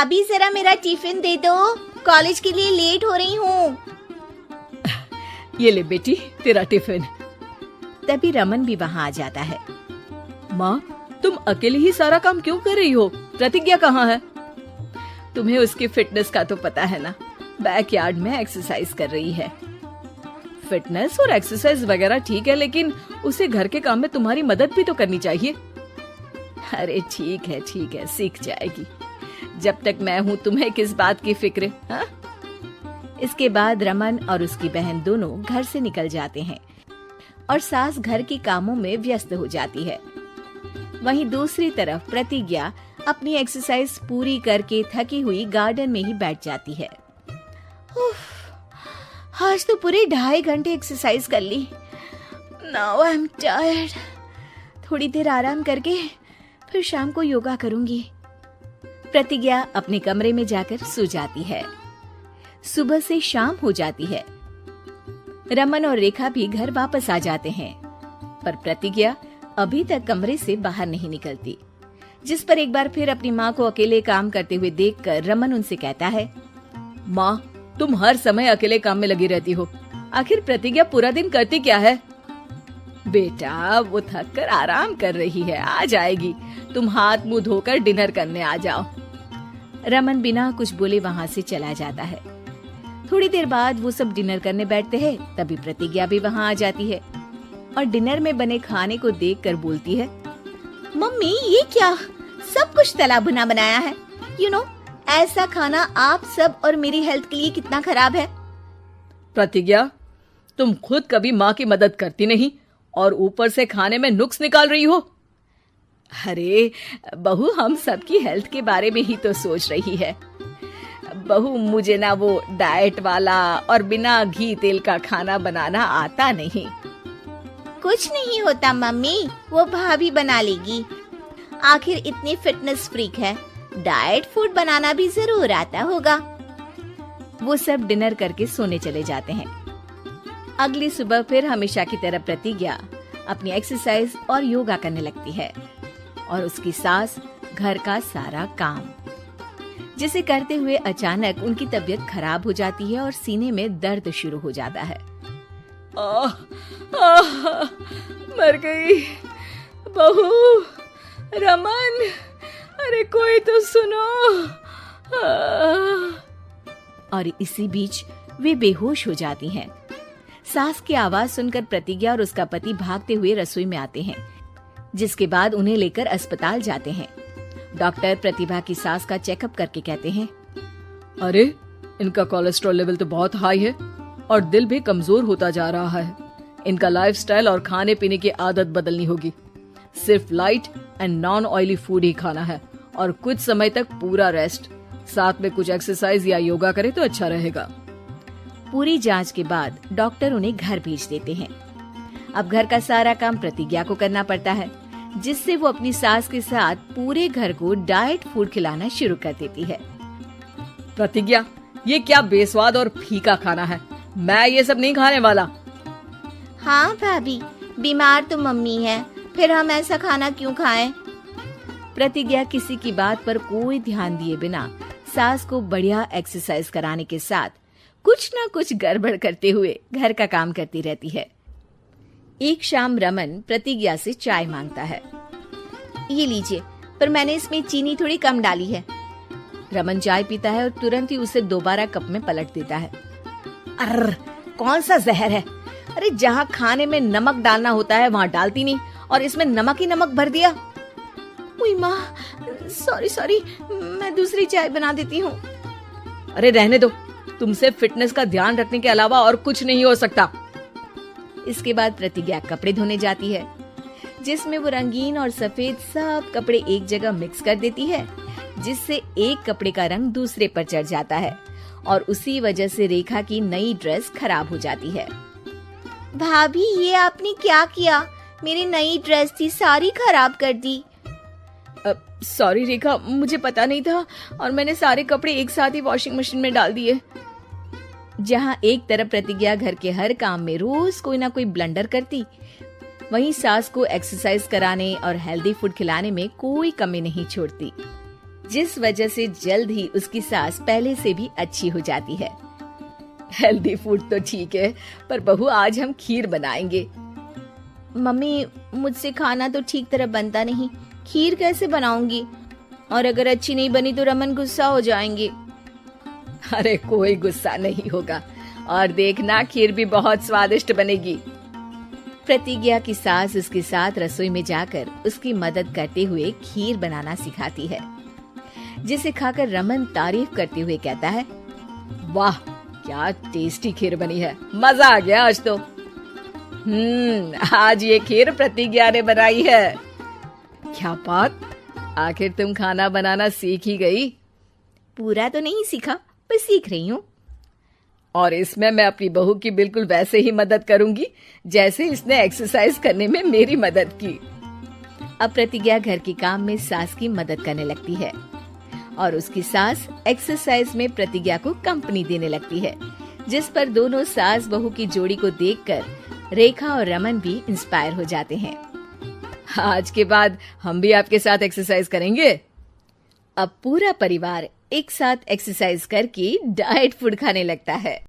भाभी जरा मेरा टिफिन दे दो, कॉलेज के लिए लेट हो रही हूँ। ये ले बेटी तेरा टिफिन। तभी रमन भी वहाँ आ जाता है। माँ, तुम अकेले ही सारा काम क्यों कर रही हो? प्रतिज्ञा कहाँ है? तुम्हें उसकी फिटनेस का तो पता है ना, बैकयार्ड में एक्सरसाइज कर रही है। फिटनेस और एक्सरसाइज वगैरह ठीक है, लेकिन उसे घर के काम में तुम्हारी मदद भी तो करनी चाहिए। अरे ठीक है, सीख जाएगी। जब तक मैं हूँ तुम्हें किस बात की फिक्र? हाँ? इसके बाद रमन और उसकी बहन दोनों घर से निकल जाते हैं और सास घर के कामों में व्यस्त हो जाती है। वहीं दूसरी तरफ प्रतिज्ञा अपनी एक्सरसाइज पूरी करके थकी हुई गार्डन में ही बैठ जाती है। आज तो पूरे 2.5 घंटे एक्सरसाइज कर ली। Now I am tired. थोड़ी देर आराम करके फिर शाम को योगा करूंगी। प्रतिज्ञा अपने कमरे में जाकर सो जाती है। सुबह से शाम हो जाती है। रमन और रेखा भी घर वापस आ जाते हैं, पर प्रतिज्ञा अभी तक कमरे से बाहर नहीं निकलती, जिस पर एक बार फिर अपनी माँ को अकेले काम करते हुए देखकर रमन उनसे कहता है, माँ, तुम हर समय अकेले काम में लगी रहती हो। आखिर प्रतिज्ञा पूरा दिन करती क्या है? बेटा, वो थक कर आराम कर रही है, आ जाएगी। तुम हाथ मुंह धोकर डिनर करने आ जाओ। रमन बिना कुछ बोले वहाँ से चला जाता है। थोड़ी देर बाद वो सब डिनर करने बैठते हैं। तभी प्रतिज्ञा भी वहाँ आ जाती है और डिनर में बने खाने को देखकर बोलती है, मम्मी ये क्या, सब कुछ तला भुना बनाया है। यू नो, ऐसा खाना आप सब और मेरी हेल्थ के लिए कितना खराब है। प्रतिज्ञा, तुम खुद कभी माँ की मदद करती नहीं और ऊपर से खाने में नुक्स निकाल रही हो। अरे बहू, हम सबकी हेल्थ के बारे में ही तो सोच रही है। बहू, मुझे ना वो डाइट वाला और बिना घी तेल का खाना बनाना आता नहीं। कुछ नहीं होता मम्मी, वो भाभी बना लेगी। आखिर इतनी फिटनेस फ्रीक है, डाइट फूड बनाना भी जरूर आता होगा। वो सब डिनर करके सोने चले जाते हैं। अगली सुबह फिर हमेशा की तरह प्रतिज्ञा अपनी एक्सरसाइज और योगा करने लगती है और उसकी सास घर का सारा काम, जिसे करते हुए अचानक उनकी तबीयत खराब हो जाती है और सीने में दर्द शुरू हो जाता है। मर गई बहू। रमन, अरे कोई तो सुनो। और इसी बीच वे बेहोश हो जाती हैं। सास की आवाज सुनकर प्रतिज्ञा और उसका पति भागते हुए रसोई में आते हैं, जिसके बाद उन्हें लेकर अस्पताल जाते हैं। डॉक्टर प्रतिभा की सास का चेकअप करके कहते हैं, अरे इनका कोलेस्ट्रॉल लेवल तो बहुत हाई है और दिल भी कमजोर होता जा रहा है। इनका लाइफस्टाइल और खाने पीने की आदत बदलनी होगी। सिर्फ light and non oily food ही खाना है और कुछ समय तक पूरा रेस्ट, साथ में कुछ एक्सरसाइज या योगा करे तो अच्छा रहेगा। पूरी जांच के बाद डॉक्टर उन्हें घर भेज देते हैं। अब घर का सारा काम प्रतिज्ञा को करना पड़ता है, जिससे वो अपनी सास के साथ पूरे घर को डाइट फूड खिलाना शुरू कर देती है। प्रतिज्ञा, ये क्या बेस्वाद और फीका खाना है, मैं ये सब नहीं खाने वाला। हाँ भाभी, बीमार तो मम्मी है, फिर हम ऐसा खाना क्यों खाएं? प्रतिज्ञा किसी की बात पर कोई ध्यान दिए बिना सास को बढ़िया एक्सरसाइज कराने के साथ कुछ न कुछ गड़बड़ करते हुए घर का काम करती रहती है। एक शाम रमन प्रतिज्ञा से चाय मांगता है। ये लीजिए, पर मैंने इसमें चीनी थोड़ी कम डाली है। रमन चाय पीता है और तुरंत ही उसे दोबारा कप में पलट देता है। अर्र, कौन सा जहर है? अरे जहाँ खाने में नमक डालना होता है वहाँ डालती नहीं और इसमें नमक ही नमक भर दिया। ओए माँ, सॉरी, मैं दूसरी चाय बना देती हूँ। अरे रहने दो, तुमसे फिटनेस का ध्यान रखने के अलावा और कुछ नहीं हो सकता। इसके बाद प्रतिज्ञा कपड़े धोने जाती है, जिसमें वो रंगीन और सफेद सब कपड़े एक जगह मिक्स कर देती है, जिससे एक कपड़े का रंग दूसरे पर चढ़ जाता है और उसी वजह से रेखा की नई ड्रेस खराब हो जाती है। भाभी, ये आपने क्या किया? मेरी नई ड्रेस थी, सारी खराब कर दी। सॉरी रेखा, मुझे पता नहीं था और मैंने सारे कपड़े एक साथ ही वॉशिंग मशीन में डाल दिए। जहाँ एक तरफ प्रतिज्ञा घर के हर काम में रोज कोई ना कोई ब्लंडर करती, वहीं सास को एक्सरसाइज कराने और हेल्दी फूड खिलाने में कोई कमी नहीं छोड़ती। जिस वजह से जल्द ही उसकी सास पहले से भी अच्छी हो जाती है। हेल्दी फूड तो ठीक है, पर बहू आज हम खीर बनाएंगे। मम्मी, मुझसे खाना तो ठीक तरह बनता नहीं, खीर कैसे बनाऊंगी? और अगर अच्छी नहीं बनी तो रमन गुस्सा हो जाएंगे। अरे कोई गुस्सा नहीं होगा, और देखना खीर भी बहुत स्वादिष्ट बनेगी। प्रतिज्ञा की सास उसके साथ रसोई में जाकर उसकी मदद करते हुए खीर बनाना सिखाती है, जिसे खाकर रमन तारीफ करते हुए कहता है, वाह क्या टेस्टी खीर बनी है, मजा आ गया आज तो। आज ये खीर प्रतिज्ञा ने बनाई है। क्या बात, आखिर तुम खाना बनाना सीख ही गई? पूरा तो नहीं सीखा, पर सीख रही हूँ। और इसमें मैं अपनी बहू की बिल्कुल वैसे ही मदद करूंगी जैसे इसने एक्सरसाइज करने में मेरी मदद की। अब प्रतिज्ञा घर के काम में सास की मदद करने लगती है और उसकी सास एक्सरसाइज में प्रतिज्ञा को कंपनी देने लगती है, जिस पर दोनों सास बहू की जोड़ी को देखकर रेखा और रमन भी इंस्पायर हो जाते हैं। आज के बाद हम भी आपके साथ एक्सरसाइज करेंगे। अब पूरा परिवार एक साथ एक्सरसाइज करके डाइट फूड खाने लगता है।